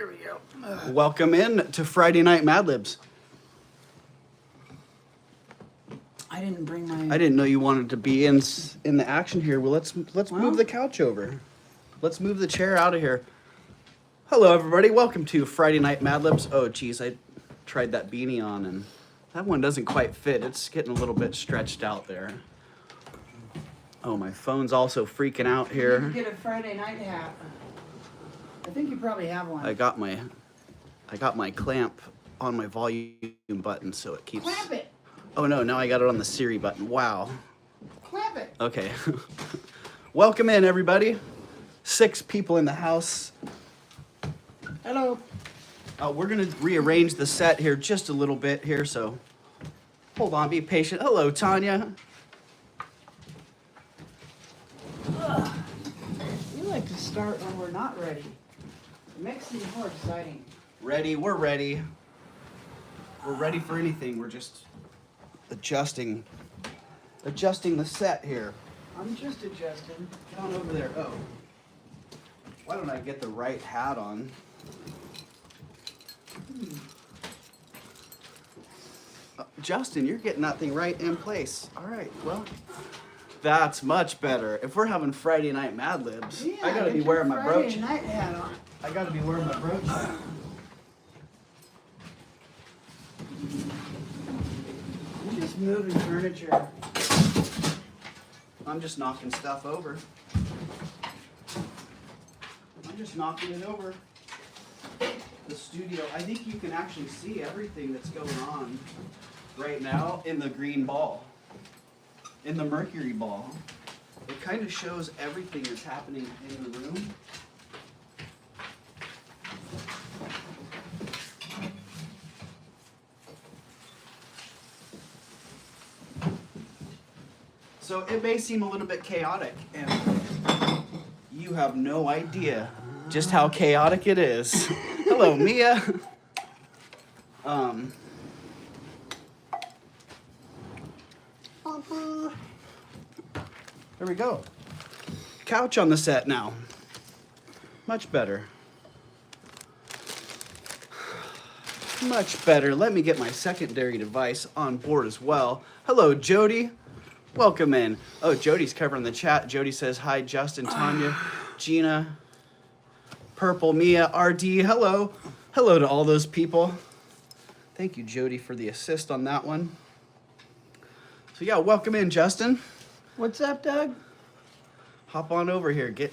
There we go. Welcome in to Friday Night Mad Libs. I didn't bring my... I didn't know you wanted to be in the action here. Well, let's move the couch over. Let's move the chair out of here. Hello, everybody. Welcome to Friday Night Mad Libs. Oh, geez, I tried that beanie on, and that one doesn't quite fit. It's getting a little bit stretched out there. Oh, my phone's also freaking out here. You get a Friday night hat. I think you probably have one. I got my clamp on my volume button, so it keeps... Clamp it! Oh, no, now I got it on the Siri button. Wow. Clamp it! Okay. Welcome in, everybody. 6 people in the house. Hello. We're going to rearrange the set here just a little bit here, so hold on, be patient. Hello, Tanya. We like to start when we're not ready. It makes things more exciting. Ready, we're ready. We're ready for anything. We're just adjusting the set here. I'm just adjusting. Get on over there. Oh. Why don't I get the right hat on? Justin, you're getting that thing right in place. All right, well, that's much better. If we're having Friday Night Mad Libs, Yeah, I gotta be get wearing your my Friday brooch. night hat on. I gotta be wearing my brooch. You're just moving furniture. I'm just knocking stuff over. I'm just knocking it over. The studio, I think you can actually see everything that's going on right now in the green ball, in the mercury ball. It kind of shows everything that's happening in the room. So it may seem a little bit chaotic, and you have no idea just how chaotic it is. Hello, Mia. There we go. Couch on the set now. Much better. Much better. Let me get my secondary device on board as well. Hello, Jody. Welcome in. Oh, Jody's covering the chat. Jody says, hi, Justin, Tanya, Gina, Purple, Mia, RD. Hello. Hello to all those people. Thank you, Jody, for the assist on that one. So yeah, welcome in, Justin. What's up, Doug? Hop on over here. Get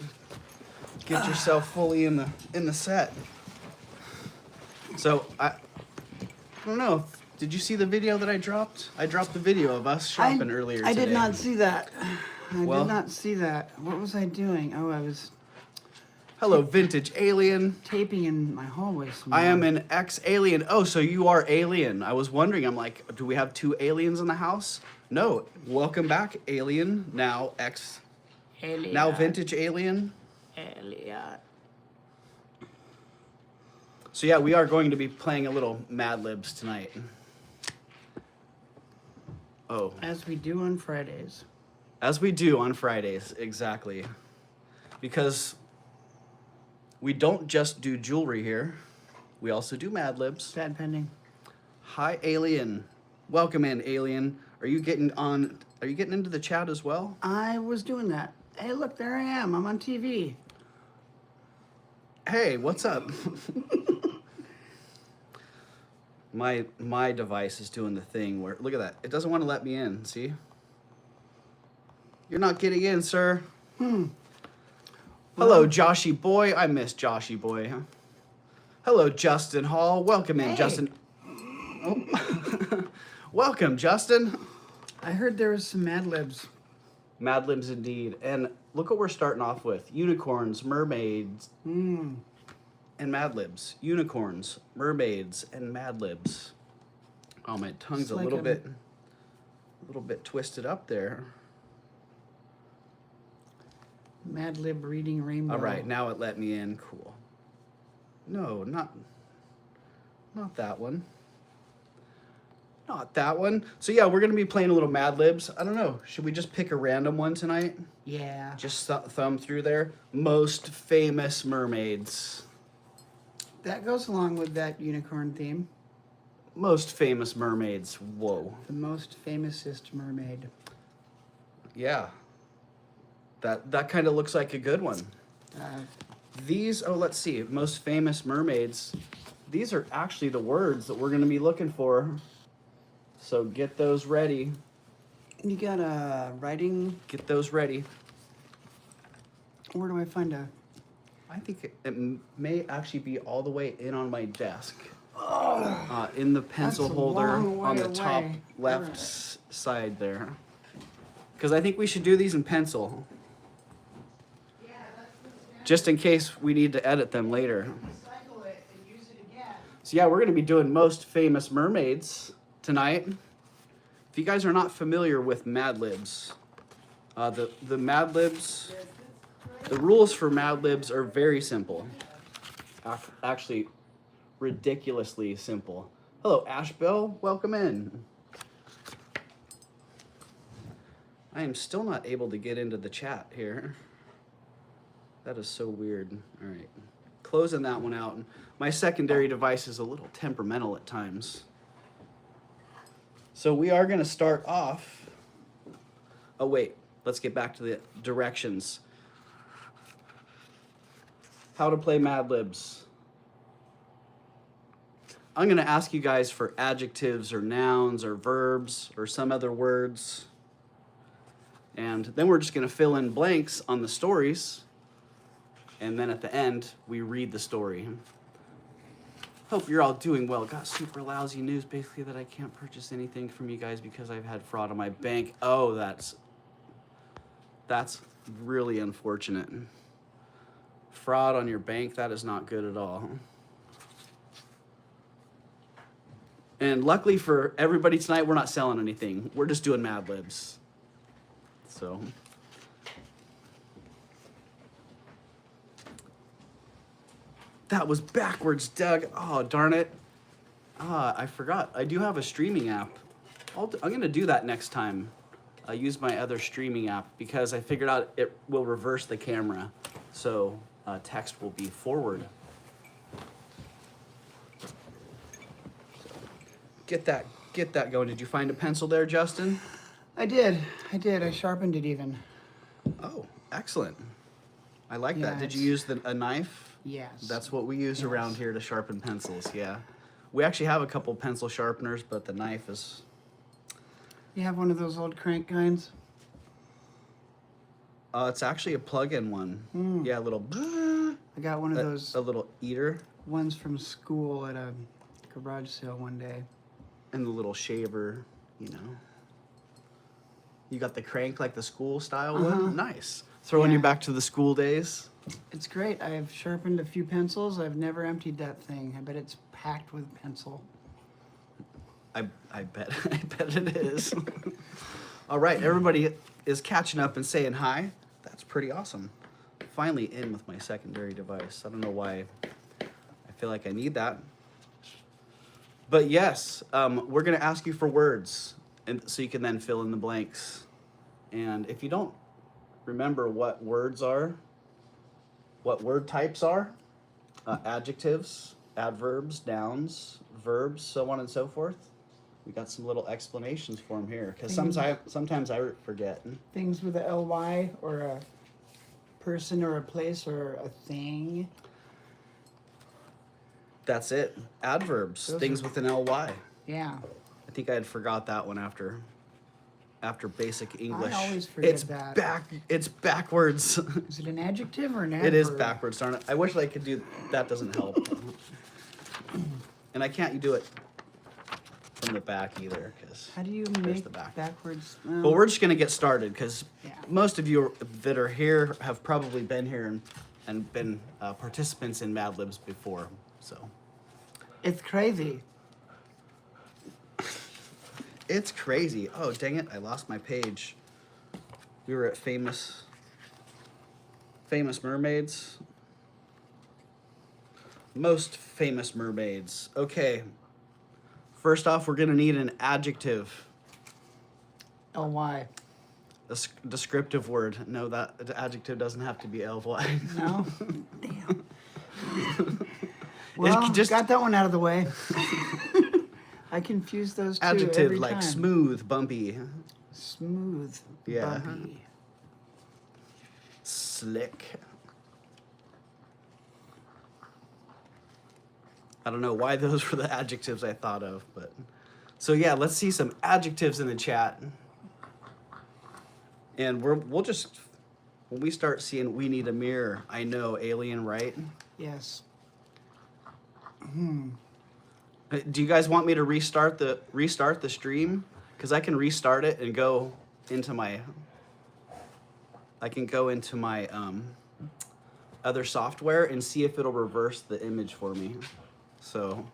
yourself fully in the set. So I don't know. Did you see the video that I dropped? I dropped the video of us shopping earlier today. I did not see that. I Well- did not see that. What was I doing? Oh, I was Hello, Vintage Alien. taping in my hallway somewhere. I am an ex-alien. Oh, so you are alien. I was wondering, I'm like, do we have 2 aliens in the house? No. Welcome back, alien. Now Elliot. now vintage alien. Elliot. So yeah, we are going to be playing a little Mad Libs tonight. Oh. As we do on Fridays. As we do on Fridays, exactly. Because we don't just do jewelry here. We also do Mad Libs. Bad pending. Hi, Alien. Welcome in, Alien. Are you getting into the chat as well? I was doing that. Hey, look, there I am. I'm on TV. Hey, what's up? My device is doing the thing where, look at that. It doesn't want to let me in, see? You're not getting in, sir. Hello, Joshy Boy. I miss Joshy Boy. Huh? Hello, Justin Hall. Welcome in, Hey. Justin. Oh. Welcome, Justin. I heard there was some Mad Libs. Mad Libs indeed. And look what we're starting off with. Unicorns, mermaids, and Mad Libs. Unicorns, mermaids, and Mad Libs. Oh, my tongue's It's a like little bit twisted up there. Mad Lib reading Rainbow. All right, now it let me in. Cool. No, not that one. Not that one. So yeah, we're gonna be playing a little Mad Libs. I don't know. Should we just pick a random one tonight? Yeah. Just thumb through there. Most famous mermaids. That goes along with that unicorn theme. Most famous mermaids. Whoa. The most famousest mermaid. Yeah. That kind of looks like a good one. Uh, These, oh, let's see. Most famous mermaids. These are actually the words that we're going to be looking for. So get those ready. you got a writing. Get those ready. Where do I find a? I think it may actually be all the way in on my desk. In the pencil That's a holder long way on the top away. left Alright. side there. Because I think we should do these in pencil. Just in case we need to edit them later. Recycle it and use it again. So yeah, we're going to be doing most famous mermaids tonight. If you guys are not familiar with Mad Libs, the Mad Libs, the rules for Mad Libs are very simple. Actually, ridiculously simple. Hello, Ashbel. Welcome in. I am still not able to get into the chat here. That is so weird. All right. Closing that one out. My secondary device is a little temperamental at times. So we are going to start off. Oh, wait. Let's get back to the directions. How to play Mad Libs. I'm going to ask you guys for adjectives or nouns or verbs or some other words. And then we're just going to fill in blanks on the stories. And then at the end, we read the story. Hope you're all doing well. Got super lousy news, basically, that I can't purchase anything from you guys because I've had fraud on my bank. Oh, that's really unfortunate. Fraud on your bank, that is not good at all. And luckily for everybody tonight, we're not selling anything. We're just doing Mad Libs. So... That was backwards, Doug. Oh, darn it. I forgot. I do have a streaming app. I'm going to do that next time. I use my other streaming app because I figured out it will reverse the camera. So text will be forward. Get that going. Did you find a pencil there, Justin? I did. I sharpened it even. Oh, excellent. I like Yeah, that. Did you it's- use a knife? Yes. That's what we use Yes. around here to sharpen pencils, yeah. We actually have a couple pencil sharpeners, but the knife is... You have one of those old crank kinds? It's actually a plug-in one. Yeah, a little... I got one of those A little eater. ones from school at a garage sale one day. And the little shaver, you know. You got the crank like the school style one? Nice. Throwing you Yeah. back to the school days. It's great. I've sharpened a few pencils. I've never emptied that thing. I bet it's packed with pencil. I bet I bet it is. All right, everybody is catching up and saying hi. That's pretty awesome. Finally in with my secondary device. I don't know why I feel like I need that. But yes, we're gonna ask you for words, and so you can then fill in the blanks. And if you don't remember what words are, what word types are, adjectives, adverbs, nouns, verbs, so on and so forth. We got some little explanations for them here, because sometimes I forget. Things with a ly, or a person or a place or a thing. That's it. Adverbs, Those things are- with an ly. Yeah. I think I had forgot that one after basic English. always forget it's that. It's backwards. Is it an adjective or an adverb? It is backwards, darn it. I wish I could do that. Doesn't help. And I can't do it from the back either, because How do you there's make the back. backwards? But we're just gonna get started, because Yeah. most of you that are here have probably been here and been participants in Mad Libs before. So It's crazy. it's crazy. Oh dang it! I lost my page. We were at famous mermaids. Most famous mermaids. Okay. First off, we're gonna need an adjective. ly. A descriptive word. No, that the adjective doesn't have to be ly. No? Damn. Well, just got that one out of the way. I confuse those two adjective every like time. smooth, bumpy, Smooth. Yeah. Bumpy. slick. I don't know why those were the adjectives I thought of, but so yeah, let's see some adjectives in the chat. And we'll just when we start seeing we need a mirror, I know alien, right? Yes. Do you guys want me to restart the stream? Because I can restart it and go into my other software and see if it'll reverse the image for me. So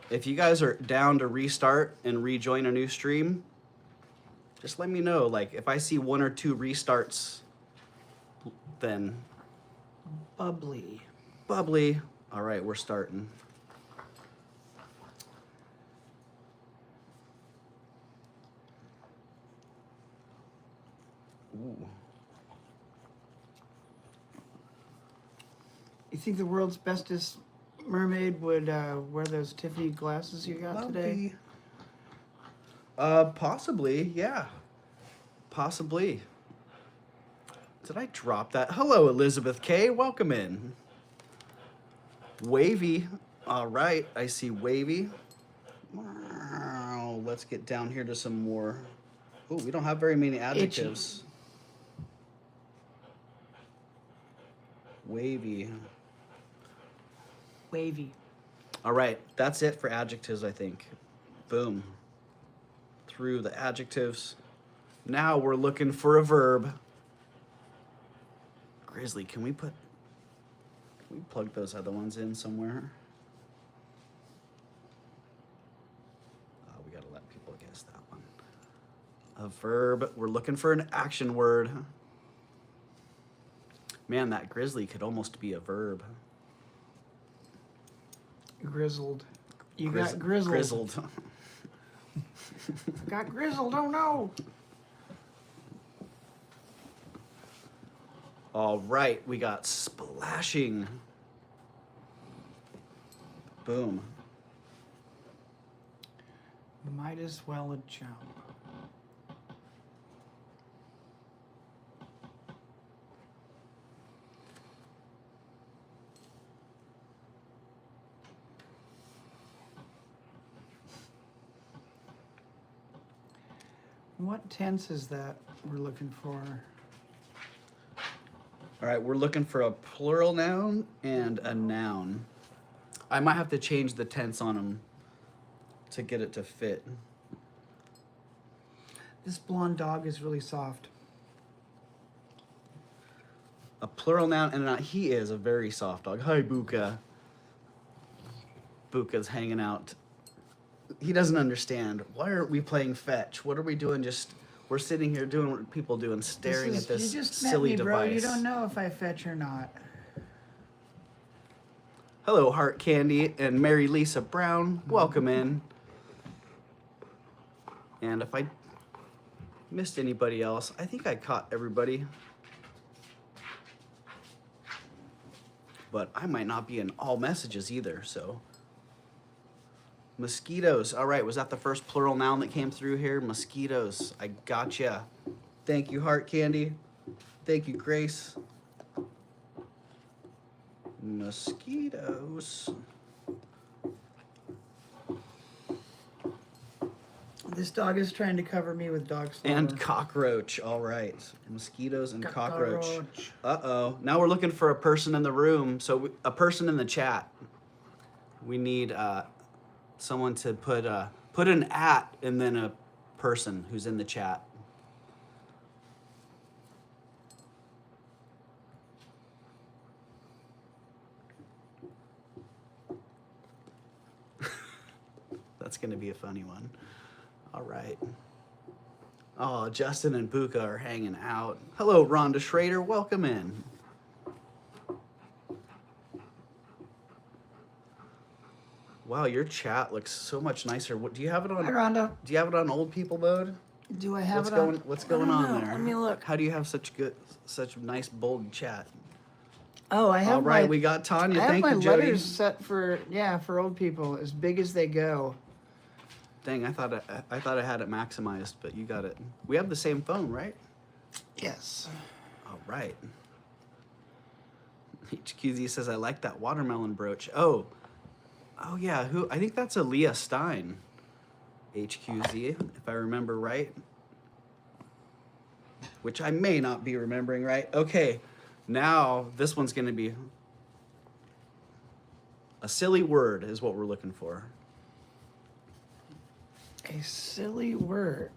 if you guys are down to restart and rejoin a new stream, just let me know. Like if I see 1 or 2 restarts, then Bubbly. bubbly. All right, we're starting. Ooh. You think the world's bestest mermaid would wear those Tiffany glasses you got today? Possibly, yeah. Possibly. Did I drop that? Hello, Elizabeth K. Welcome in. Wavy. All right, I see wavy. Wow. Let's get down here to some more. Oh, we don't have very many adjectives. Wavy. Wavy. All right, that's it for adjectives, I think. Boom. Through the adjectives. Now we're looking for a verb. Grizzly, can we plug those other ones in somewhere? We gotta let people guess that one. A verb, we're looking for an action word. Man, that grizzly could almost be a verb. Grizzled. You got grizzled. Grizzled. Got grizzled, oh no! All right, we got splashing. Boom. Might as well a jump. What tense is that we're looking for? All right, we're looking for a plural noun and a noun. I might have to change the tense on them to get it to fit. This blonde dog is really soft. A plural noun and a noun. He is a very soft dog. Hi, Buka. Buka's hanging out. He doesn't understand. Why aren't we playing fetch? What are we doing? We're sitting here doing what people do and staring at this you just silly met me, bro. device. You don't know if I fetch or not. Hello, Heart Candy and Mary Lisa Brown. Welcome in. And if I missed anybody else, I think I caught everybody. But I might not be in all messages either, so. Mosquitoes. All right, was that the first plural noun that came through here? Mosquitoes. I gotcha. Thank you, Heart Candy. Thank you, Grace. Mosquitoes. This dog is trying to cover me with dog slobber. And cockroach. All right. Mosquitoes and cockroach. Cockroach. Uh-oh. Now we're looking for a person in the room. So a person in the chat. We need someone to put an @ and then a person who's in the chat. That's going to be a funny one. All right. Oh, Justin and Buka are hanging out. Hello, Rhonda Schrader. Welcome in. Wow, your chat looks so much nicer. What do you have it on? Hi, Rhonda. Do you have it on old people mode? Do I have What's going on there? Let me look. How do you have such nice bold chat? Oh, I have All right, my, we got Tanya. I have Thank my you, Jody. letters set for old people, as big as they go. Dang, I thought I had it maximized, but you got it. We have the same phone, right? Yes. All right. HQZ says I like that watermelon brooch. Oh yeah. Who? I think that's Aaliyah Stein. HQZ, if I remember right. Which I may not be remembering right. Okay, now this one's gonna be a silly word is what we're looking for. A silly word.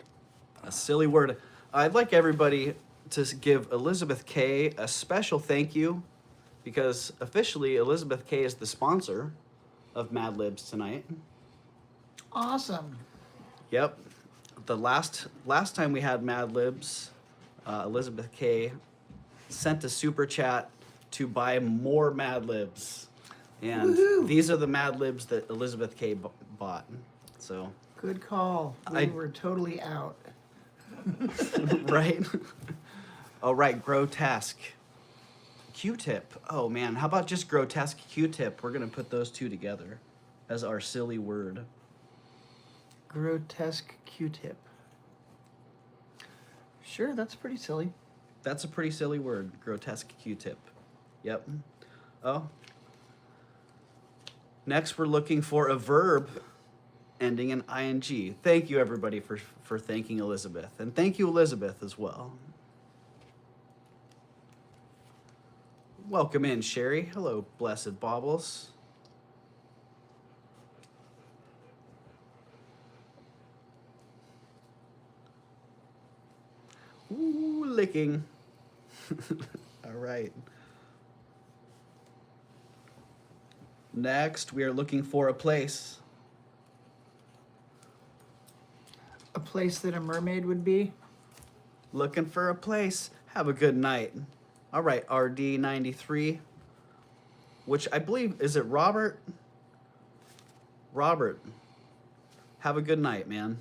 A silly word. I'd like everybody to give Elizabeth K a special thank you because officially Elizabeth K is the sponsor of Mad Libs tonight. Awesome. Yep. The last time we had Mad Libs, Elizabeth K sent a super chat to buy more Mad Libs. And Woohoo. these are the Mad Libs that Elizabeth K bought. So, Good call. We were totally out. right? All right, grotesque. Q-tip. Oh man, how about just grotesque Q-tip? We're gonna put those two together as our silly word. Grotesque Q-tip. Sure, that's pretty silly. That's a pretty silly word, grotesque Q-tip. Yep. Oh. Next, we're looking for a verb ending in ing. Thank you, everybody, for thanking Elizabeth. And thank you, Elizabeth, as well. Welcome in, Sherry. Hello, blessed baubles. Ooh, licking. All right. Next, we are looking for a place. A place that a mermaid would be. Looking for a place. Have a good night. All right, RD93, which I believe, is it Robert? Robert, have a good night, man.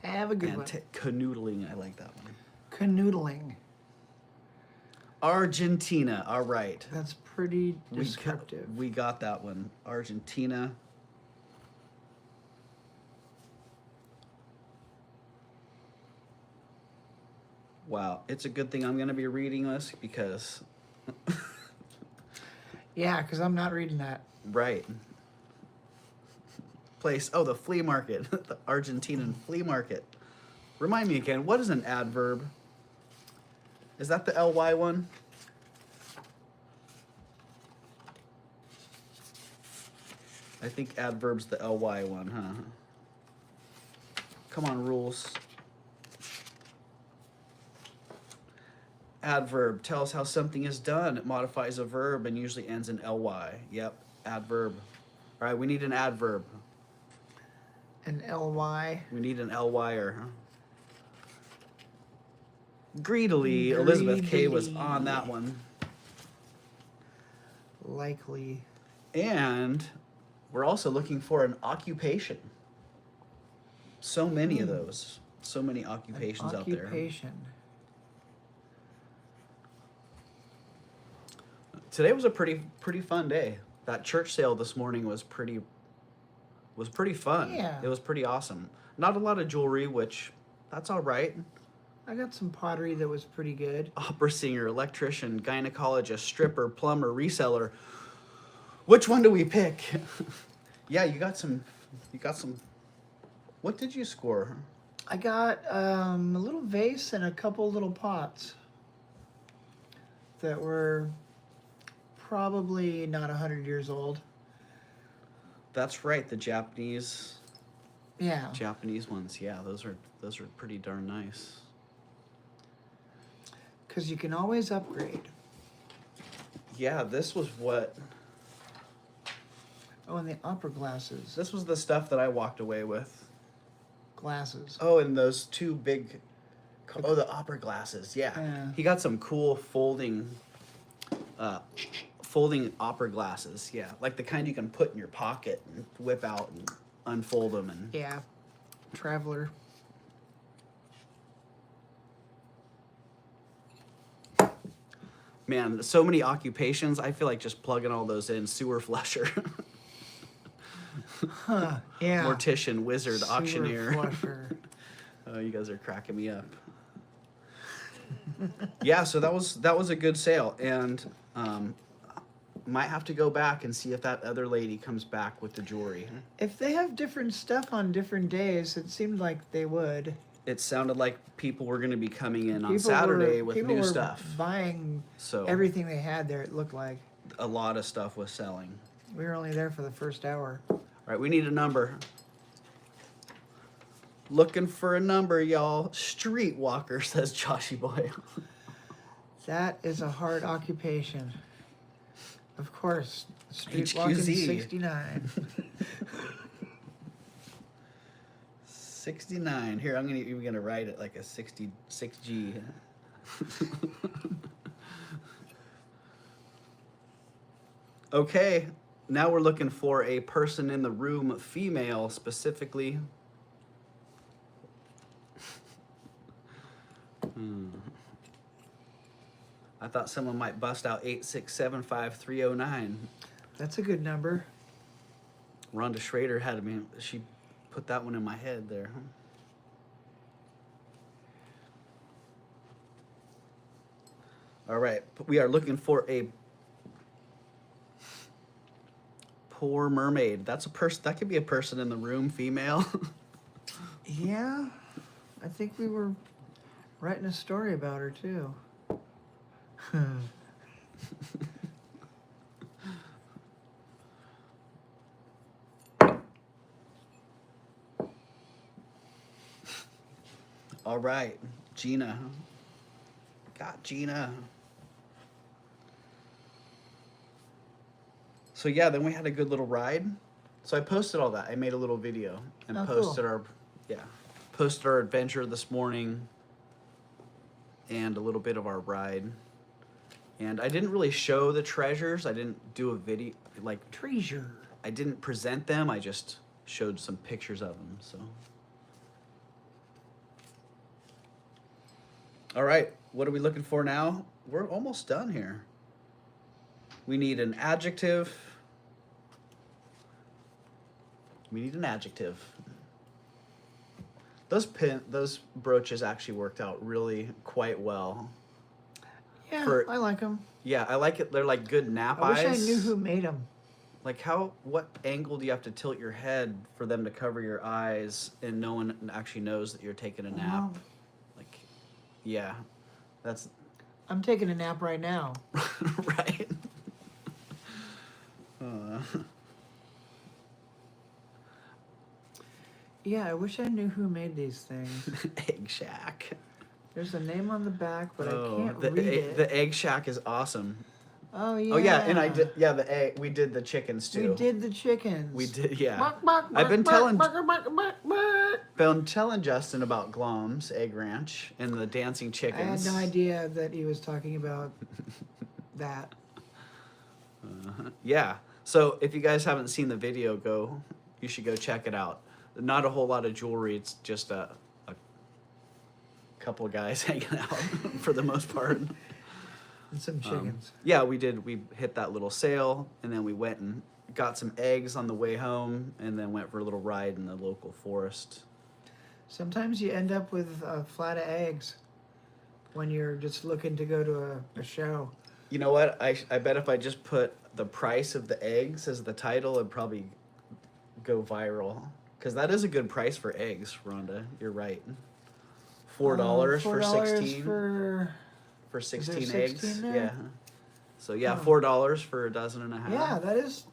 Have a good And one. canoodling, I like that one. Canoodling. Argentina, all right. That's pretty descriptive. We got that one. Argentina. Wow, it's a good thing I'm going to be reading this because... Yeah, because I'm not reading that. Right. Place, oh, the flea market. The Argentinian flea market. Remind me again, what is an adverb? Is that the ly one? I think adverb's the ly one, huh? Come on, rules. Adverb tells how something is done. It modifies a verb and usually ends in ly. Yep, adverb. All right, we need an adverb. An ly. We need an ly-er. Huh? Greedily, Elizabeth K was on that one. Likely. And we're also looking for an occupation. So many of those. So many occupations out there. Occupation. Today was a pretty fun day. That church sale this morning was pretty fun. Yeah. It was pretty awesome. Not a lot of jewelry, which that's all right. I got some pottery that was pretty good. Opera singer, electrician, gynecologist, stripper, plumber, reseller. Which one do we pick? Yeah, you got some. What did you score? I got a little vase and a couple little pots that were probably not 100 years old. That's right, the Japanese ones. Yeah, those are pretty darn nice. Because you can always upgrade. Yeah, this was what. Oh, and the opera glasses. This was the stuff that I walked away with. Glasses. Oh, and those two big. Oh, the opera glasses. Yeah. He got some cool folding opera glasses. Yeah, like the kind you can put in your pocket and whip out and unfold them and. Yeah. Traveler. Man, so many occupations. I feel like just plugging all those in. Sewer flusher, Huh, yeah. mortician, wizard, Sewer auctioneer. flusher. Oh, you guys are cracking me up. Yeah, so that was a good sale, and might have to go back and see if that other lady comes back with the jewelry. If they have different stuff on different days, it seemed like they would. It sounded like people were going to be coming in on People Saturday were, with people new were stuff. buying So everything they had there, it looked like. a lot of stuff was selling. We were only there for the first hour. All right, we need a number. Looking for a number, y'all. Streetwalker, says Joshy Boy. That is a hard occupation. Of course, street walking HQZ. 69. 69. Here, I'm even gonna write it like a 66G. Okay, now we're looking for a person in the room, female specifically. I thought someone might bust out 8675309. That's a good number. Rhonda Schrader had me. She put that one in my head there. All right, we are looking for a poor mermaid. That's a person. That could be a person in the room, female. Yeah, I think we were writing a story about her too. All right, Gina. Got Gina. So yeah, then we had a good little ride. So I posted all that. I made a little video and Oh, posted cool. posted our adventure this morning and a little bit of our ride. And I didn't really show the treasures. I didn't do a video like Treasure. I didn't present them. I just showed some pictures of them. So all right, what are we looking for now? We're almost done here. We need an adjective. We need an adjective. Those brooches actually worked out really quite well. Yeah, For- I like them. Yeah, I like it. They're like good nap I wish eyes. I knew who made them. Like what angle do you have to tilt your head for them to cover your eyes and no one actually knows that you're taking a nap? Well, Like, yeah, that's I'm taking a nap right now. right. Yeah, I wish I knew who made these things. Egg Shack. There's a name on the back, but I can't the read it. the Egg Shack is awesome. Oh yeah. Oh yeah, and I did. Yeah, the egg. We did the chickens too. We did the chickens. We did. Yeah. Bark, bark, I've been bark, telling bark, bark, bark, bark. been telling Justin about Glom's Egg Ranch and the dancing I chickens. had no idea that he was talking about that. Yeah. So if you guys haven't seen the video, you should go check it out. Not a whole lot of jewelry. It's just a couple of guys hanging out for the most part. And some chickens. Yeah, we did. We hit that little sale, and then we went and got some eggs on the way home, and then went for a little ride in the local forest. Sometimes you end up with a flat of eggs when you're just looking to go to a show. You know what? I bet if I just put the price of the eggs as the title, it'd probably go viral. Because that is a good price for eggs, Rhonda. You're right. $4 for $4 16. For 16 16 eggs. there? Yeah. So yeah, Oh. $4 for a dozen and a half. Yeah, that is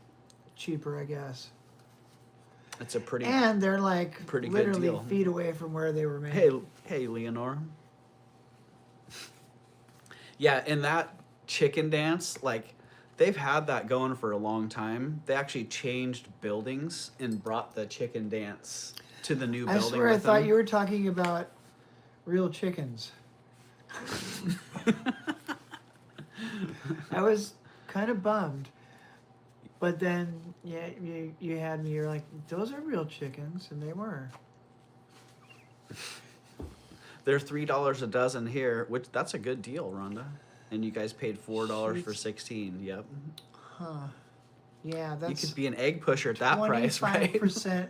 cheaper, I guess. It's a pretty. And they're like pretty good literally deal. feet away from where they were made. Hey, Leonore. Yeah, and that chicken dance, like, they've had that going for a long time. They actually changed buildings and brought the chicken dance to the new I building. swear I with thought them. you were talking about real chickens. I was kind of bummed. But then, yeah, you had me, you're like, those are real chickens, and they were. They're $3 a dozen here, which that's a good deal, Rhonda. And you guys paid $4 for Sheets. 16. Yep. Huh. Yeah, You that's could be an egg pusher at that price, right? 25%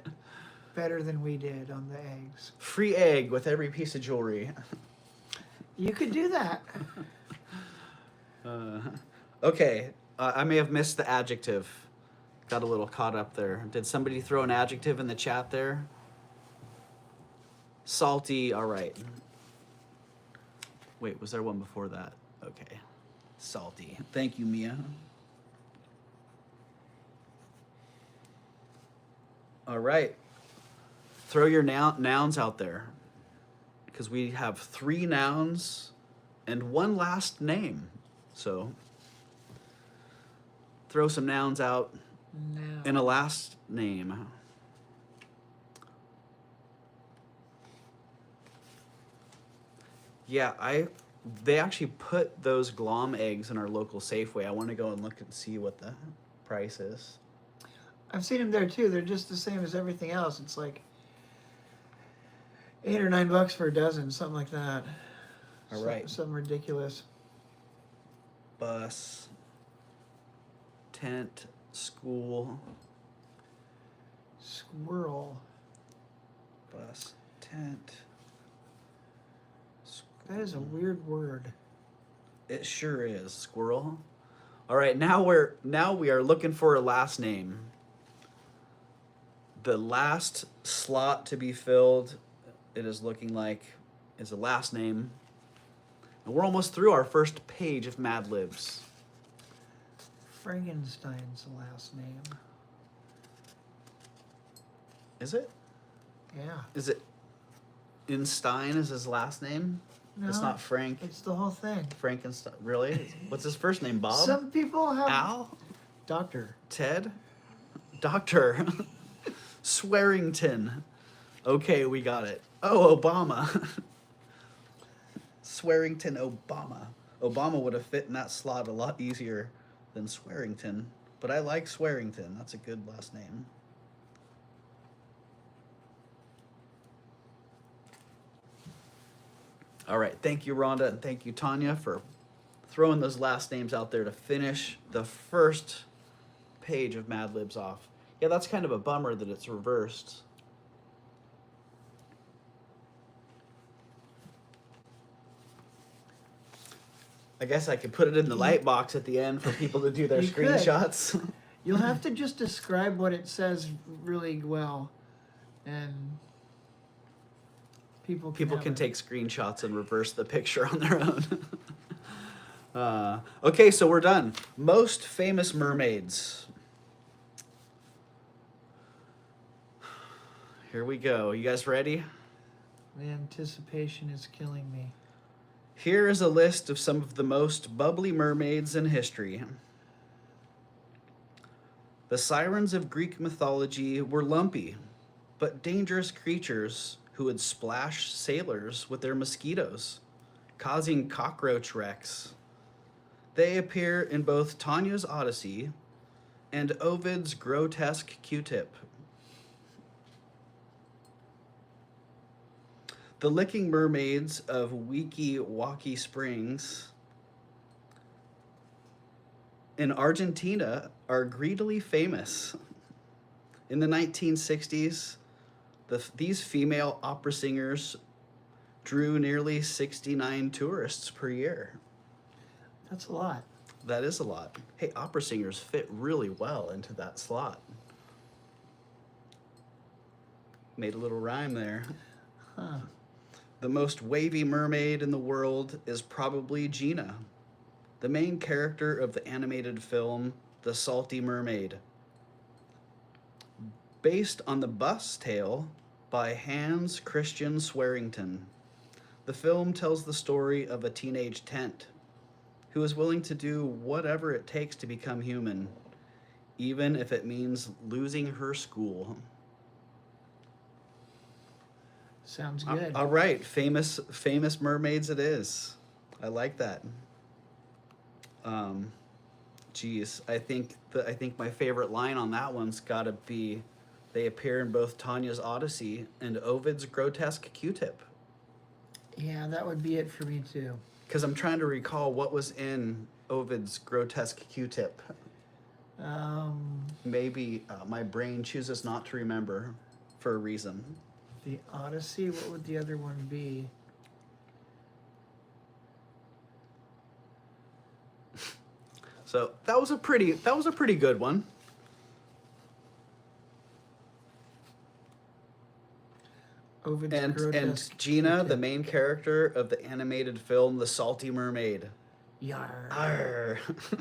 better than we did on the eggs. Free egg with every piece of jewelry. You could do that. Okay, I may have missed the adjective. Got a little caught up there. Did somebody throw an adjective in the chat there? Salty, all right. Wait, was there one before that? Okay. Salty. Thank you, Mia. All right. Throw your nouns out there. Because we have 3 nouns and 1 last name. So throw some nouns out No. and a last name. Yeah, they actually put those glom eggs in our local Safeway. I want to go and look and see what the price is. I've seen them there too. They're just the same as everything else. It's like $8 or $9 for a dozen, something like that. All right. Something ridiculous. Bus, tent, school, Squirrel. bus, tent. That is a weird word. It sure is, squirrel. All right, now we are looking for a last name. The last slot to be filled, it is looking like, is a last name. And we're almost through our first page of Mad Libs. Frankenstein's the last name. Is it? Yeah. Is it Einstein is his last name? No, It's not Frank. It's the whole thing. Frankenstein. Really? What's his first name? Bob? Some people have Al? Doctor. Ted? Doctor. Swearington. Okay, we got it. Oh, Obama. Swearington Obama. Obama would have fit in that slot a lot easier than Swearington. But I like Swearington. That's a good last name. All right, thank you, Rhonda, and thank you, Tanya, for throwing those last names out there to finish the first page of Mad Libs off. Yeah, that's kind of a bummer that it's reversed. I guess I could put it in the light box at the end for people to do their You could. screenshots. You'll have to just describe what it says really well, and people People have can it. take screenshots and reverse the picture on their own. Okay, so we're done. Most famous mermaids. Here we go. You guys ready? The anticipation is killing me. Here is a list of some of the most bubbly mermaids in history. The sirens of Greek mythology were lumpy, but dangerous creatures who would splash sailors with their mosquitoes, causing cockroach wrecks. They appear in both Tanya's Odyssey and Ovid's grotesque Q-tip. The licking mermaids of Weeki Waki Springs in Argentina are greedily famous. In the 1960s, these female opera singers drew nearly 69 tourists per year. That's a lot. That is a lot. Hey, opera singers fit really well into that slot. Made a little rhyme there. Huh. The most wavy mermaid in the world is probably Gina, the main character of the animated film The Salty Mermaid. Based on the Bus Tale by Hans Christian Swearington, the film tells the story of a teenage tent who is willing to do whatever it takes to become human, even if it means losing her school. Sounds good. All right, famous mermaids it is. I like that. Geez, I think my favorite line on that one's got to be, they appear in both Tanya's Odyssey and Ovid's grotesque Q-tip. Yeah, that would be it for me too. Because I'm trying to recall what was in Ovid's grotesque Q-tip. Maybe my brain chooses not to remember for a reason. The Odyssey. What would the other one be? So that was a pretty good one. Ovid's And grotesque Gina, Q-tip. the main character of the animated film The Salty Mermaid. Yar. Arr.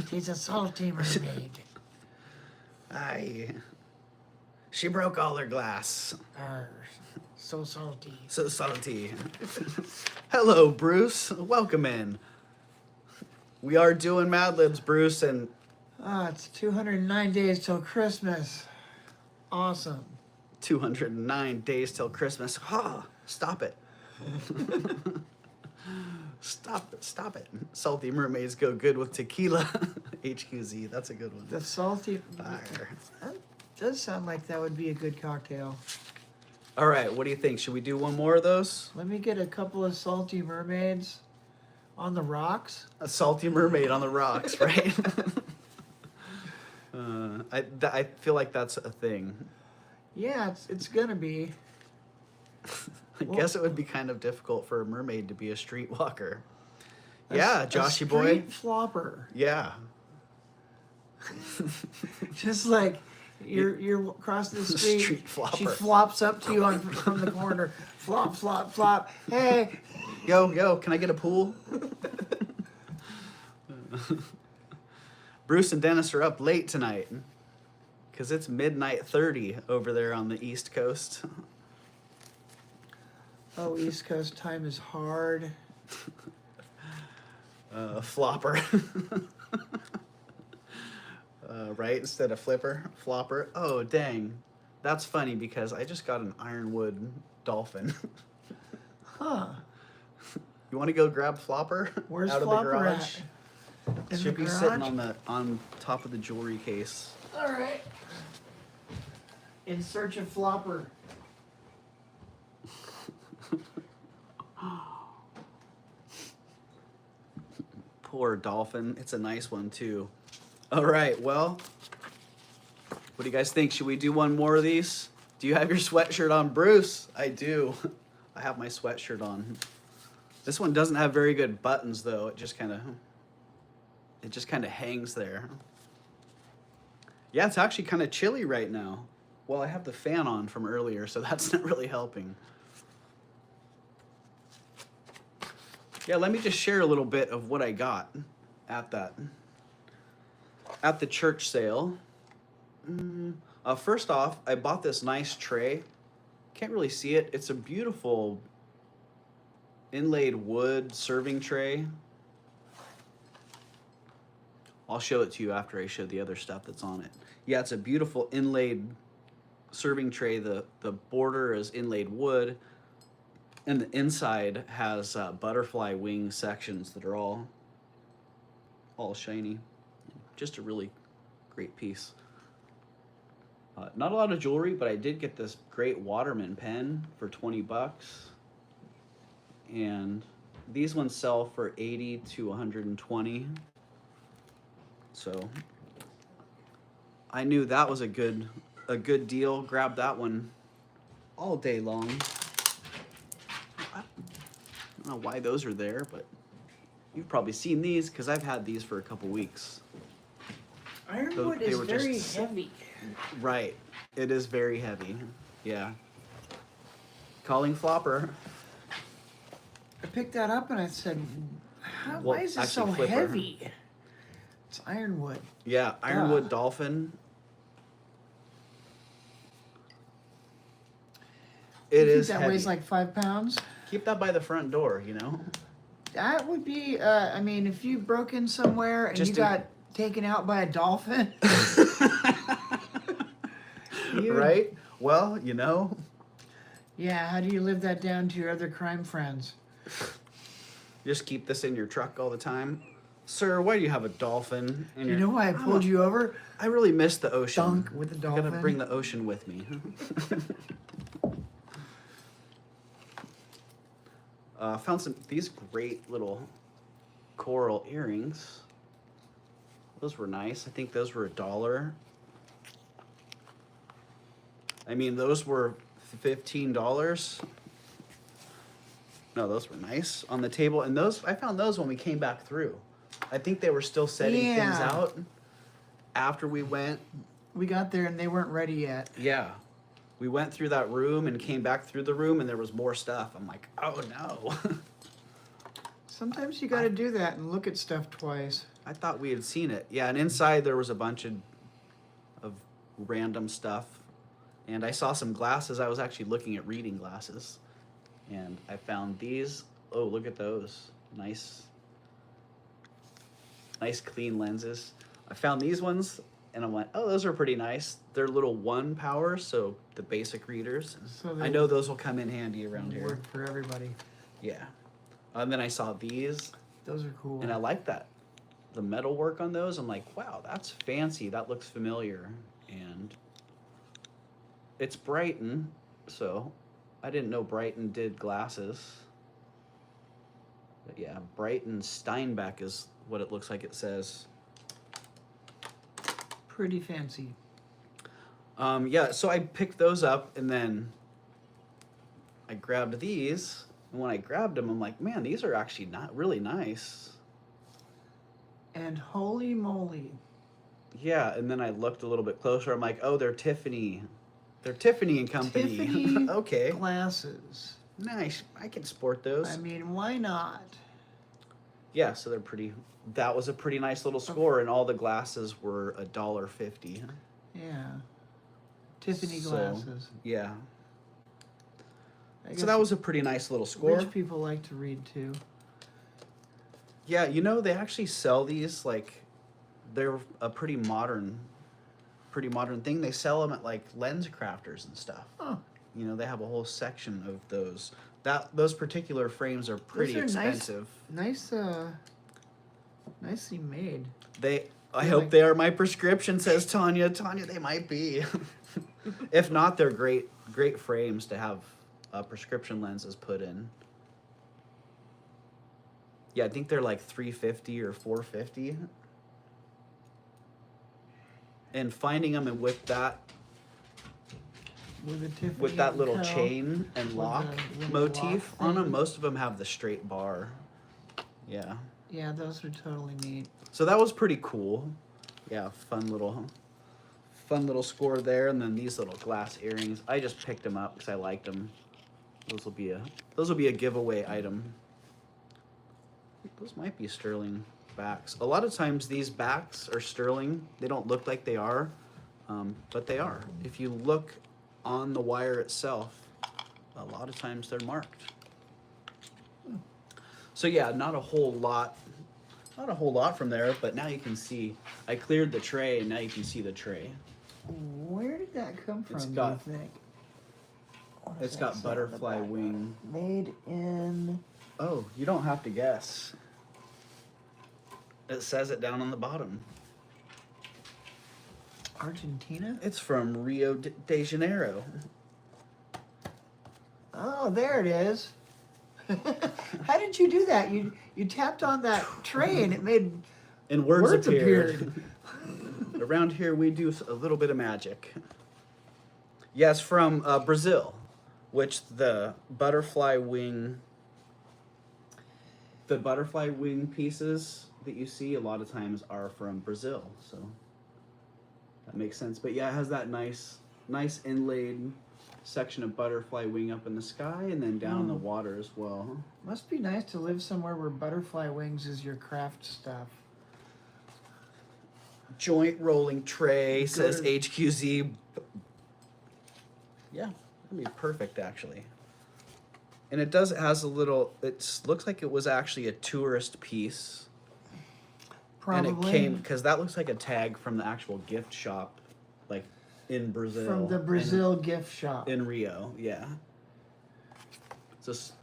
She's a salty mermaid. Aye. She broke all her glass. Arr. So salty. So salty. Hello, Bruce. Welcome in. We are doing Mad Libs, Bruce, and It's 209 days till Christmas. Awesome. 209 days till Christmas. Ha! Stop it. Stop it. Salty mermaids go good with tequila. HQZ, that's a good one. The salty. Arr. That does sound like that would be a good cocktail. All right, what do you think? Should we do one more of those? Let me get a couple of salty mermaids on the rocks. A salty mermaid on the rocks, right? I feel like that's a thing. Yeah, it's gonna be. I guess it would be kind of difficult for a mermaid to be a streetwalker. A Yeah, a Joshy boy. street flopper. Yeah. Just like you're crossing the street. Street flopper. She flops up to you from the corner. Flop, flop, flop. Hey. Yo, can I get a pool? Bruce and Dennis are up late tonight because it's midnight 30 over there on the East Coast. Oh, East Coast time is hard. Flopper. Right? Instead of flopper. Oh, dang. That's funny because I just got an ironwood dolphin. Huh. You want to go grab Flopper Where's out of Flopper the garage? at? In Should the be sitting garage? on top of the jewelry case. All right. In search of Flopper. Poor dolphin. It's a nice one too. All right, well, what do you guys think? Should we do one more of these? Do you have your sweatshirt on, Bruce? I do. I have my sweatshirt on. This one doesn't have very good buttons though. It just kind of hangs there. Yeah, it's actually kind of chilly right now. Well, I have the fan on from earlier, so that's not really helping. Yeah, let me just share a little bit of what I got at the church sale. First off, I bought this nice tray. Can't really see it. It's a beautiful inlaid wood serving tray. I'll show it to you after I show the other stuff that's on it. Yeah, it's a beautiful inlaid serving tray. The border is inlaid wood, and the inside has butterfly wing sections that are all shiny. Just a really great piece. Not a lot of jewelry, but I did get this great Waterman pen for 20 bucks. And these ones sell for 80 to 120. So I knew that was a good good deal. Grabbed that one all day long. I don't know why those are there, but you've probably seen these because I've had these for a couple weeks. Ironwood They is were very just- heavy. Right. It is very heavy. Yeah. Calling Flopper. I picked that up and I said, Well, why is this so actually, Flipper. heavy? It's ironwood. Yeah, Ironwood Ah. Dolphin. You It think is that heavy. weighs like 5 pounds? Keep that by the front door, you know? That would be, I mean, if you broke in somewhere and Just you to- got taken out by a dolphin. you would- Right? Well, you know. Yeah, how do you live that down to your other crime friends? Just keep this in your truck all the time. Sir, why do you have a dolphin in You your... know why I pulled you over? I really miss the ocean. Dunk with the I'm dolphin. gonna bring the ocean with me. Found these great little coral earrings. Those were nice. I think those were $1. I mean, those were $15. No, those were nice on the table. And those, I found those when we came back through. I think they were still setting things Yeah. out after we went. We got there and they weren't ready yet. Yeah. We went through that room and came back through the room and there was more stuff. I'm like, oh no. Sometimes you got to do that and look at stuff twice. I thought we had seen it. Yeah, and inside there was a bunch of random stuff. And I saw some glasses. I was actually looking at reading glasses. And I found these. Oh, look at those. Nice clean lenses. I found these ones and I went, oh, those are pretty nice. They're little 1 power, so the basic readers. So I know those will come in handy around here. Work for everybody. Yeah. And then I saw these. Those are cool. And I like that. The metal work on those, I'm like, wow, that's fancy. That looks familiar. And it's Brighton, so I didn't know Brighton did glasses. But yeah, Brighton Steinbeck is what it looks like it says. Pretty fancy. Yeah, so I picked those up and then I grabbed these. And when I grabbed them, I'm like, man, these are actually not really nice. And holy moly. Yeah, and then I looked a little bit closer. I'm like, oh, they're Tiffany. They're Tiffany and Company. Tiffany okay. glasses. Nice. I can sport those. I mean, why not? Yeah, so they're pretty. That was a pretty nice little score, and all the glasses were $1.50. Yeah. Tiffany So, glasses. Yeah. I So guess that was a pretty nice little score. Rich people like to read too. Yeah, you know, they actually sell these, like, they're a pretty modern thing. They sell them at, like, lens crafters and stuff. Oh, You know, they have a whole section of those. Those particular frames are pretty those are expensive. nice, nicely made. I They're hope like- they are my prescription, says Tanya. Tanya, they might be. If not, they're great frames to have prescription lenses put in. Yeah, I think they're like $350 or $450. And finding them and with that With a Tiffany with that little Cal. chain and With lock the little motif lock on them, thing. most of them have the straight bar. Yeah. Yeah, those are totally neat. So that was pretty cool. Yeah, fun little score there. And then these little glass earrings. I just picked them up because I liked them. Those will be a giveaway item. Those might be sterling backs. A lot of times these backs are sterling. They don't look like they are, but they are. If you look on the wire itself, a lot of times they're marked. So yeah, not a whole lot from there, but now you can see. I cleared the tray, and now you can see the tray. Where did that come from, It's do got- you think? What does It's that got say on the butterfly back? wing. Made in... Oh, you don't have to guess. It says it down on the bottom. Argentina? It's from Rio de Janeiro. Oh, there it is. How did you do that? You tapped on that tray and it made And words appeared. appeared. Around here, we do a little bit of magic. Yes, from Brazil, which the butterfly wing pieces that you see a lot of times are from Brazil. So that makes sense. But yeah, it has that nice inlaid section of butterfly wing up in the sky and then down in the water as well. Must be nice to live somewhere where butterfly wings is your craft stuff. Joint rolling tray, says Good. HQZ. Yeah, that'd be perfect actually. And it has a little, it looks like it was actually a tourist piece. Probably. And it came, because that looks like a tag from the actual gift shop, like in Brazil. From the Brazil gift shop. In Rio, yeah. Just,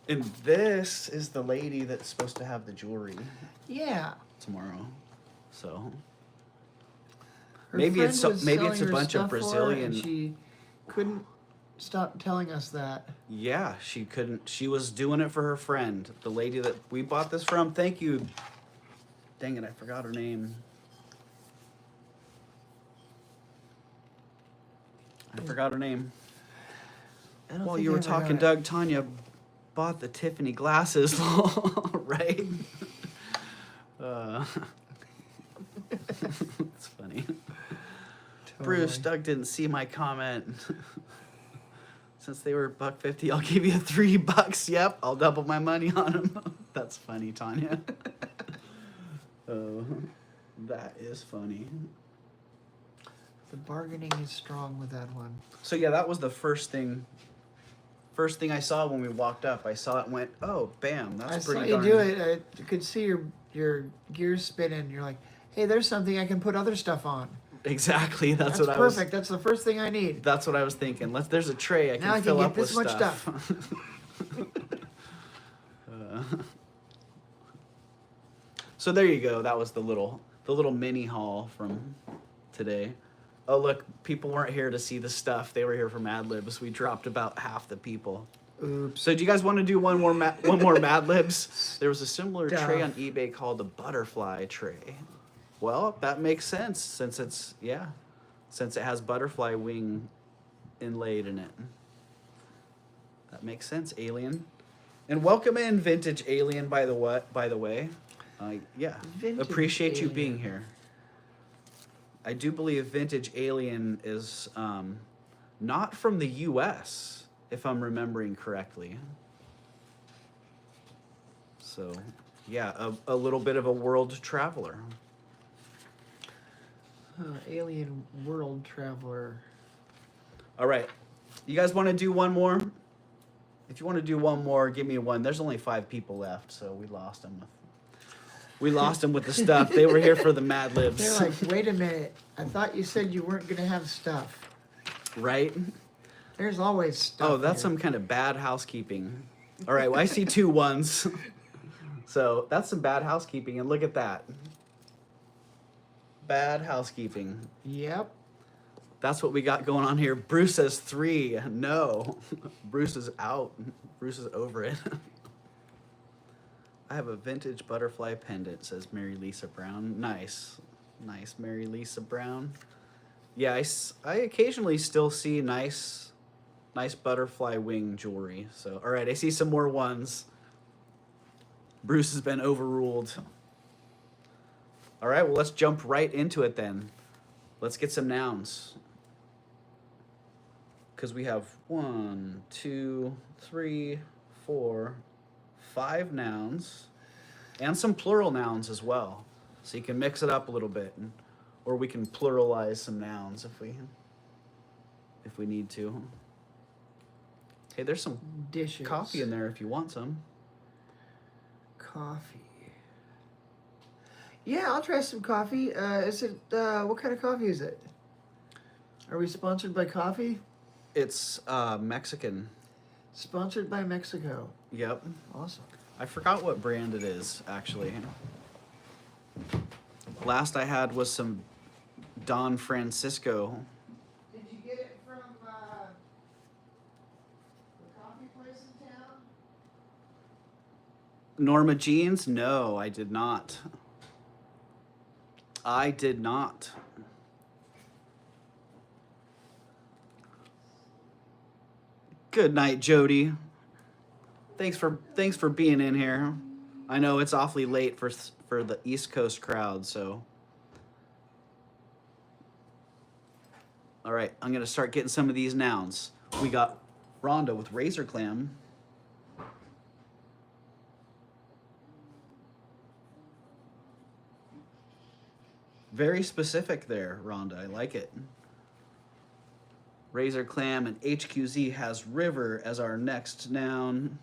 and this is the lady that's supposed to have the jewelry Yeah. tomorrow. So Her maybe friend it's was maybe selling it's a her bunch of stuff for her, and Brazilian. she couldn't stop telling us that. Yeah, she couldn't. She was doing it for her friend, the lady that we bought this from. Thank you. Dang it, I forgot her name. I forgot her name. I don't While think you I were ever talking, got it. Doug, Tanya bought the Tiffany glasses, right? Uh, it's funny. Bruce, Totally. Doug didn't see my comment. Since they were $1.50, I'll give you $3. Yep, I'll double my money on them. That's funny, Tanya. Oh, that is funny. The bargaining is strong with that one. So yeah, that was the first thing. First thing I saw when we walked up, I saw it and went, oh, bam, I that's saw pretty you darn. do it. I could see your gears spinning. You're like, hey, there's something I can put other stuff on. Exactly, that's what perfect. That's the first thing I need. That's what I was thinking. There's a tray I can Now I can fill get up this with much stuff. So there you go. That was the little mini haul from today. Oh look, people weren't here to see the stuff. They were here for Mad Libs. We dropped about half the people. Oops. So do you guys want to do one more Mad Libs? There was a similar tray on Stuff. eBay called the butterfly tray. Well, that makes sense since it has butterfly wing inlaid in it. That makes sense, Alien. And welcome in, Vintage Alien. By the way, yeah, Vintage appreciate you Alien. being here. I do believe Vintage Alien is not from the U.S., if I'm remembering correctly. So, yeah, a little bit of a world traveler. Alien world traveler. All right, you guys want to do one more? If you want to do one more, give me one. There's only 5 people left, so we lost them. We lost them with the stuff. They were here for the Mad Libs. They're like, wait a minute. I thought you said you weren't going to have stuff. Right? There's always stuff. Oh, that's here. some kind of bad housekeeping. All right, well, I see 2 ones. So that's some bad housekeeping, and look at that. Bad housekeeping. Yep. That's what we got going on here. Bruce says 3. No. Bruce is out. Bruce is over it. I have a vintage butterfly pendant, says Mary Lisa Brown. Nice. Nice, Mary Lisa Brown. Yeah, I occasionally still see nice butterfly wing jewelry. So, all right, I see some more ones. Bruce has been overruled. All right, well, let's jump right into it then. Let's get some nouns. Because we have 1, 2, 3, 4, 5 nouns and some plural nouns as well. So you can mix it up a little bit, or we can pluralize some nouns if we need to. Hey, there's some Dishes. coffee in there if you want some. Coffee. Yeah, I'll try some coffee. Is it, what kind of coffee is it? Are we sponsored by coffee? It's Mexican. Sponsored by Mexico. Yep. Awesome. I forgot what brand it is, actually. Last I had was some Don Francisco. Did you get it from the coffee place in town? Norma Jeans? No, I did not. I did not. Good night, Jody. Thanks for being in here. I know it's awfully late for the East Coast crowd, so. All right, I'm gonna start getting some of these nouns. We got Rhonda with razor clam. Very specific there, Rhonda. I like it. Razor clam, and HQZ has river as our next noun.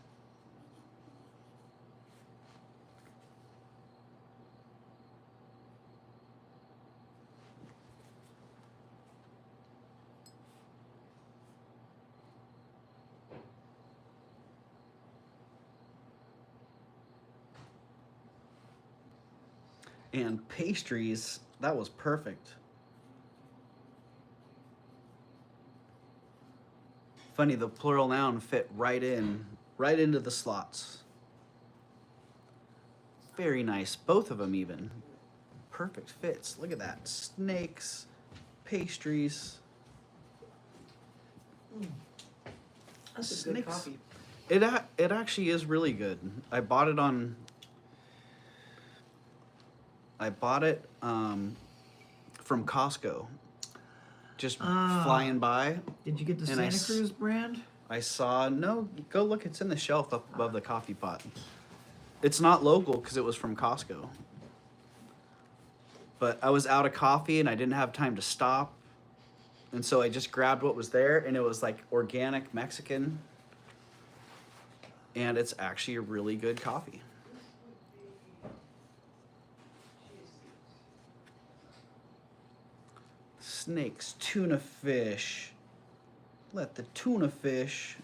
And pastries, that was perfect. Funny, the plural noun fit right into the slots. Very nice, both of them even. Perfect fits. Look at that. Snakes, pastries. That's a Snakes. good coffee. It actually is really good. I bought it from Costco. Just flying by. Did you get the And Santa Cruz brand? I saw, no, go look, it's in the shelf up above the coffee pot. It's not local because it was from Costco. But I was out of coffee and I didn't have time to stop. And so I just grabbed what was there, and it was like organic Mexican. And it's actually a really good coffee. Snakes, tuna fish. Let the tuna fish.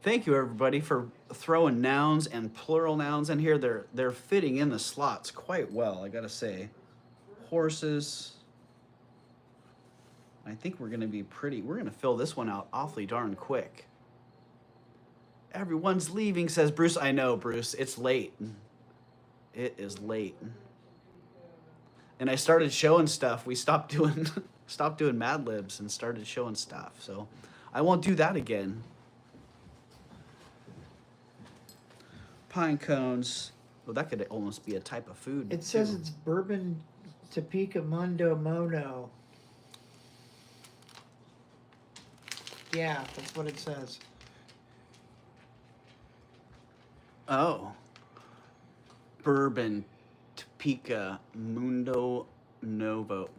Thank you, everybody, for throwing nouns and plural nouns in here. They're fitting in the slots quite well, I gotta say. Horses. I think we're gonna fill this one out awfully darn quick. Everyone's leaving, says Bruce. I know, Bruce. It's late. It is late. And I started showing stuff. We stopped doing Mad Libs and started showing stuff. So I won't do that again. Pine cones. Well, that could almost be a type of food. It says too. it's bourbon Topeka Mundo Mono. Yeah, that's what it says. Oh. Bourbon Topeka Mundo Novo.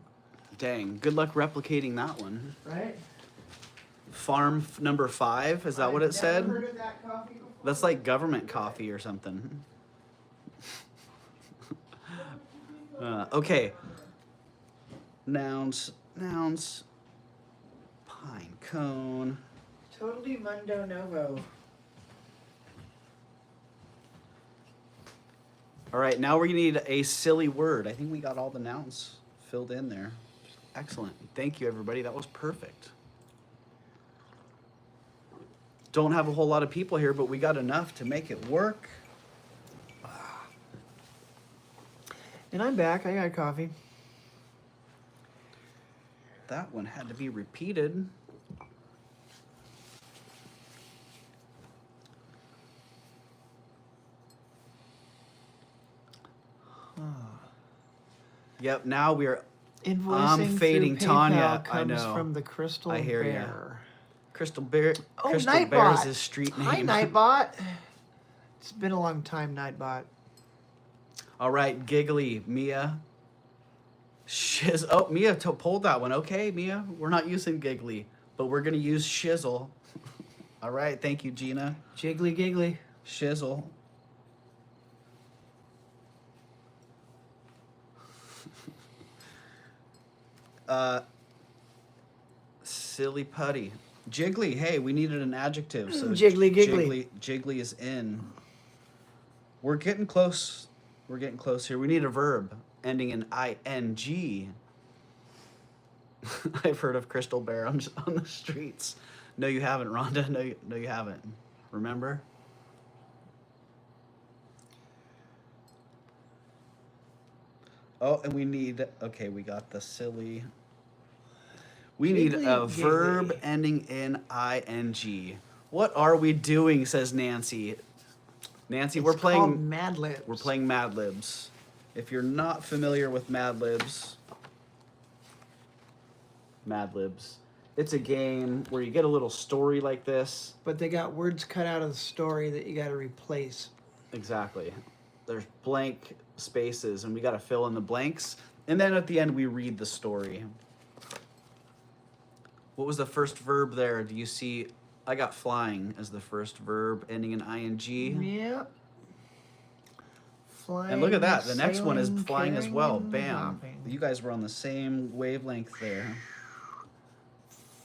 Dang. Good luck replicating that one. Right? Farm number 5. Is that what it said? I've never heard of that coffee before. That's like government coffee or something. Okay. Nouns. Pine cone. Totally Mundo Novo. All right, now we're gonna need a silly word. I think we got all the nouns filled in there. Excellent. Thank you, everybody. That was perfect. Don't have a whole lot of people here, but we got enough to make it work. And I'm back. I got coffee. That one had to be repeated. Yep, now we're Invoicing fading through Tanya. PayPal I comes know. from the Crystal I hear ya. Bear. Crystal Bear. Oh, Crystal Nightbot. Bear is his street name. Hi, Nightbot. It's been a long time, Nightbot. All right, giggly, Mia. Shiz. Oh, Mia pulled that one. Okay, Mia, we're not using giggly, but we're gonna use shizzle. All right, thank you, Gina. Jiggly giggly. Shizzle. Silly putty. Jiggly. Hey, we needed an adjective. So Jiggly giggly. Jiggly is in. We're getting close. We're getting close here. We need a verb ending in ing. I've heard of Crystal Bear on the streets. No, you haven't, Rhonda. No, you haven't. Remember? Oh, and we need. Okay, we got the silly. We need Jiggly a verb giggly. ending in ing. What are we doing? Says Nancy. Nancy, It's we're called playing. Mad Libs. We're playing Mad Libs. If you're not familiar with Mad Libs, it's a game where you get a little story like this. But they got words cut out of the story that you got to replace. Exactly. There's blank spaces, and we got to fill in the blanks. And then at the end, we read the story. What was the first verb there? Do you see? I got flying as the first verb, ending in ing. Yep. Flying, And look at that. The next one is sailing, flying as well. carrying, Bam. hopping. You guys were on the same wavelength there.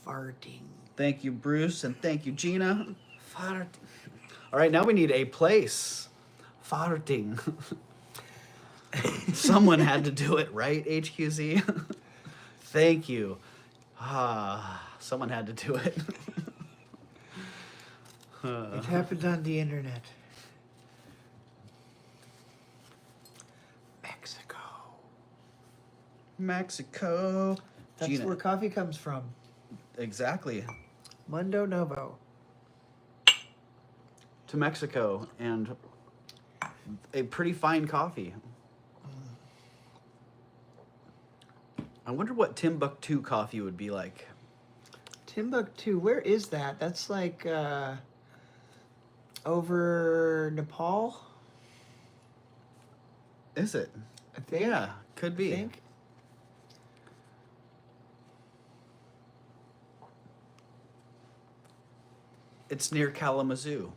Farting. Thank you, Bruce, and thank you, Gina. Farting. All right, now we need a place. Farting. Someone had to do it, right, HQZ? Thank you. Someone had to do it. It happened on the internet. Mexico. That's Gina. where coffee comes from. Exactly. Mundo Novo. To Mexico, and a pretty fine coffee. I wonder what Timbuktu coffee would be like. Timbuktu, where is that? That's like over Nepal, Is it? I think. Yeah, could I be. think. It's near Kalamazoo.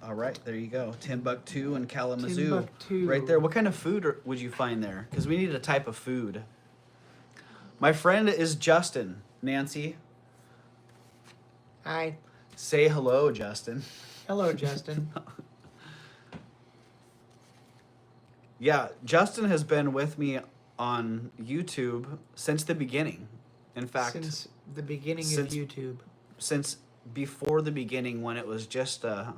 All right, there you go. Timbuktu and Kalamazoo. Timbuktu. Right there. What kind of food would you find there? Because we need a type of food. My friend is Justin. Nancy, Hi. say hello, Justin. Hello, Justin. Yeah, Justin has been with me on YouTube since the beginning. In fact, Since the beginning since- of YouTube. since before the beginning, when it was just a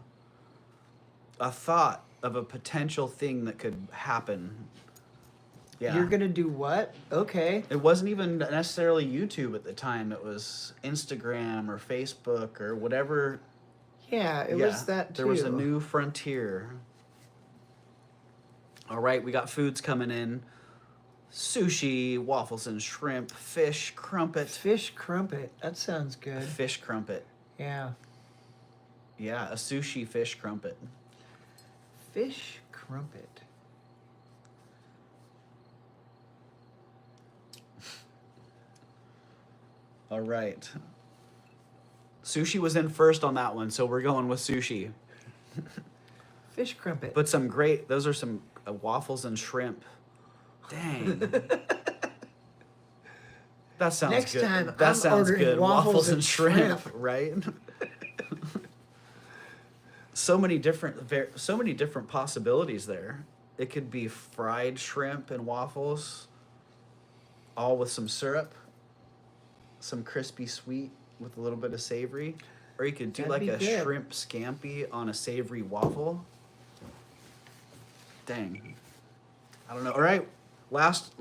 thought of a potential thing that could happen. Yeah. You're gonna do what? Okay. It wasn't even necessarily YouTube at the time. It was Instagram or Facebook or whatever. Yeah, it Yeah, was that too. There was a new frontier. All right, we got foods coming in. Sushi, waffles and shrimp, fish, crumpet. Fish crumpet. That sounds good. Fish crumpet. Yeah. Yeah, a sushi fish crumpet. Fish crumpet. All right. Sushi was in first on that one, so we're going with sushi. Fish crumpet. But some great, those are some waffles and shrimp. Dang. That sounds Next good. time, That I'm sounds ordering good. waffles and shrimp, shrimp. right? So many different possibilities there. It could be fried shrimp and waffles, all with some syrup, some crispy sweet with a little bit of savory, or you could do That'd like be a good. shrimp scampi on a savory waffle. Dang. I don't know. All right. Last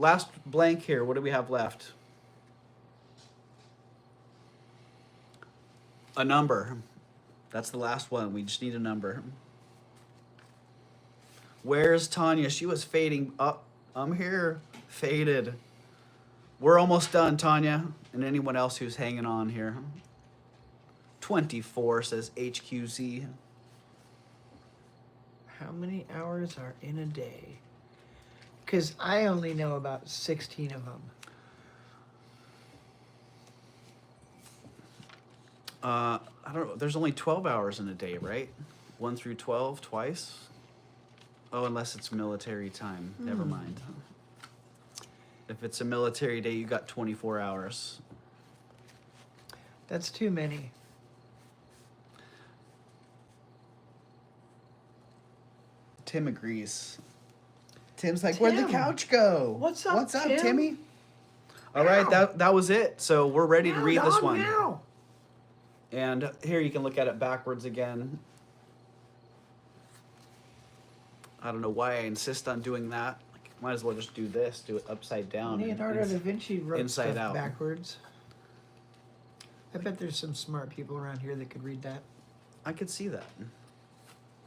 blank here. What do we have left? A number. That's the last one. We just need a number. Where's Tanya? She was fading up. I'm here. Faded. We're almost done, Tanya. And anyone else who's hanging on here. 24 says HQZ. How many hours are in a day? Because I only know about 16 of them. I don't know. There's only 12 hours in a day, right? 1 through 12 twice? Oh, unless it's military time. Never mind. If it's a military day, you got 24 hours. That's too many. Tim agrees. Tim's like, where'd the Tim, couch go? what's up, What's up, Tim? Timmy? All right, that was it. So we're ready to read this one. Meow. And here you can look at it backwards again. I don't know why I insist on doing that. Like, might as well just do this, do it upside down. Leonardo da Vinci wrote inside stuff out. backwards. I bet there's some smart people around here that could read that. I could see that.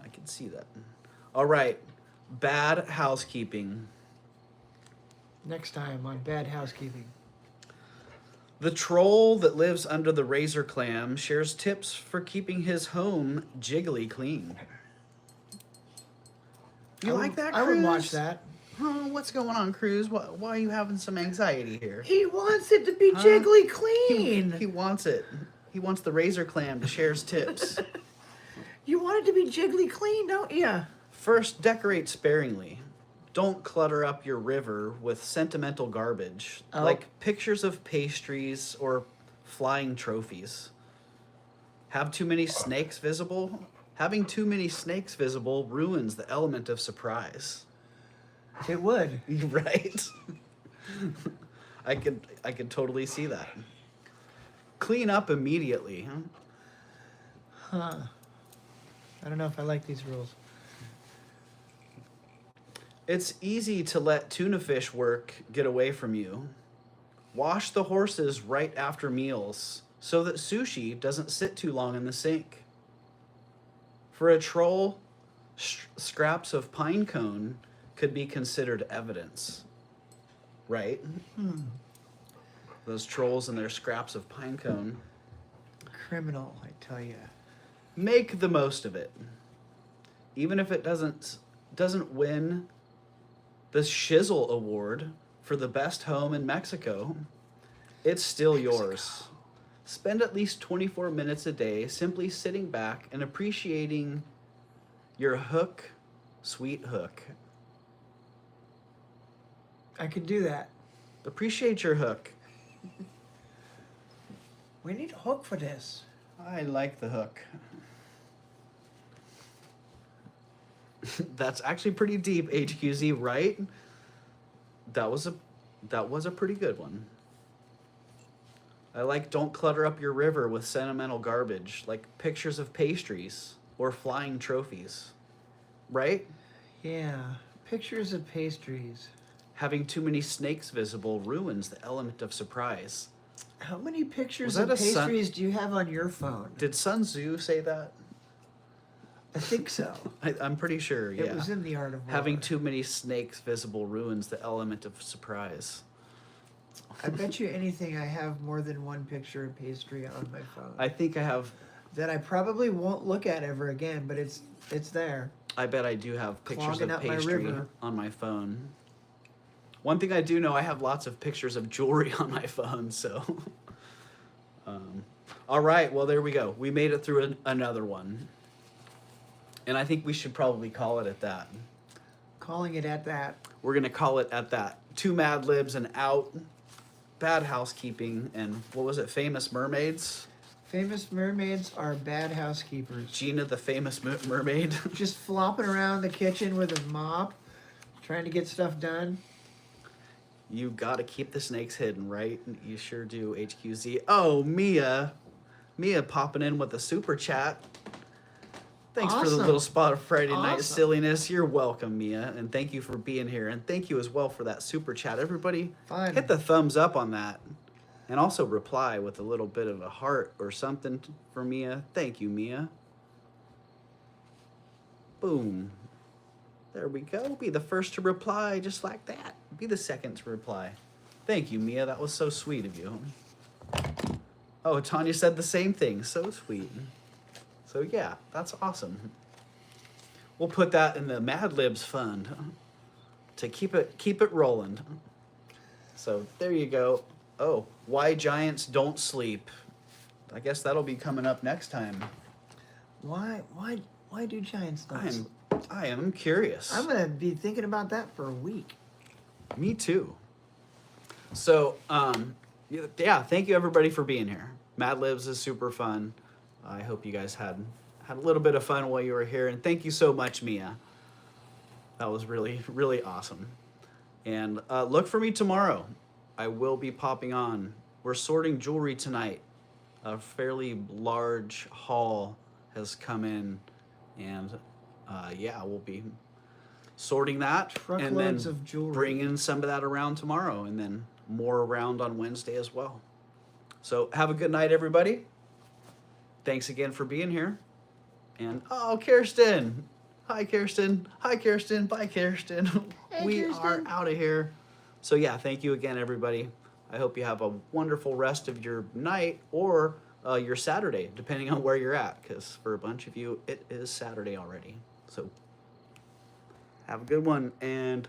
I could see that. All right, bad housekeeping. Next time on Bad Housekeeping. The troll that lives under the razor clam shares tips for keeping his home jiggly clean. You like that, Cruz? I would watch that. Oh, what's going on, Cruz? Why are you having some anxiety here? He wants it to be Huh? jiggly clean. He wants it. He wants the razor clam to share his tips. You want it to be jiggly clean, don't you? First, decorate sparingly. Don't clutter up your river with sentimental garbage, Oh. like pictures of pastries or flying trophies. Have too many snakes visible? Having too many snakes visible ruins the element of surprise. It would. Right? I could totally see that. Clean up immediately, huh? Huh. I don't know if I like these rules. It's easy to let tuna fish work get away from you. Wash the horses right after meals so that sushi doesn't sit too long in the sink. For a troll, scraps of pine cone could be considered evidence. Right? Those trolls and their scraps of pine cone. Criminal, I tell you. Make the most of it. Even if it doesn't win the Shizzle Award for the best home in Mexico, it's still yours. Spend at least 24 minutes a day simply sitting back and appreciating your hook, sweet hook. I could do that. Appreciate your hook. We need a hook for this. I like the hook. That's actually pretty deep, HQZ, right? That was a pretty good one. I like don't clutter up your river with sentimental garbage, like pictures of pastries or flying trophies. Right? Yeah. Pictures of pastries. Having too many snakes visible ruins the element of surprise. How many pictures Was that of a sun- pastries do you have on your phone? Did Sun Tzu say that? I think so. I'm pretty sure, yeah. It was in The Art of War. Having too many snakes visible ruins the element of surprise. I bet you anything I have more than one picture of pastry on my phone. I think I have, That I probably won't look at ever again, but it's there. I bet I do have pictures Clogging of up my pastry river. on my phone. One thing I do know, I have lots of pictures of jewelry on my phone, so. All right, well, there we go. We made it through another one. And I think we should probably call it at that. Calling it at that. We're going to call it at that. 2 Mad Libs and out. Bad housekeeping. And what was it? Famous mermaids? Famous mermaids are bad housekeepers. Gina, the famous mermaid. Just flopping around the kitchen with a mop, trying to get stuff done. You got to keep the snakes hidden, right? You sure do, HQZ. Oh, Mia. Mia popping in with a super chat. Thanks for the Awesome. little spot of Friday night Awesome. silliness. You're welcome, Mia. And thank you for being here. And thank you as well for that super chat. Everybody, Fun. hit the thumbs up on that. And also reply with a little bit of a heart or something for Mia. Thank you, Mia. Boom. There we go. Be the first to reply just like that. Be the second to reply. Thank you, Mia. That was so sweet of you. Oh, Tanya said the same thing. So sweet. So yeah, that's awesome. We'll put that in the Mad Libs fund to keep it rolling. So there you go. Oh, why giants don't sleep. I guess that'll be coming up next time. Why do giants not sleep? I am curious. I'm gonna be thinking about that for a week. Me too. So, yeah, thank you everybody for being here. Mad Libs is super fun. I hope you guys had a little bit of fun while you were here, and thank you so much, Mia. That was really, really awesome. And look for me tomorrow. I will be popping on. We're sorting jewelry tonight. A fairly large haul has come in, and yeah, we'll be sorting that and then Truckloads of jewelry. bringing some of that around tomorrow, and then more around on Wednesday as well. So have a good night, everybody. Thanks again for being here. And oh, Kirsten. Hi, Kirsten. Hi, Kirsten. Bye, Kirsten. Hey, We Kirsten. are out of here. So yeah, thank you again, everybody. I hope you have a wonderful rest of your night or your Saturday, depending on where you're at, because for a bunch of you, it is Saturday already. So have a good one, and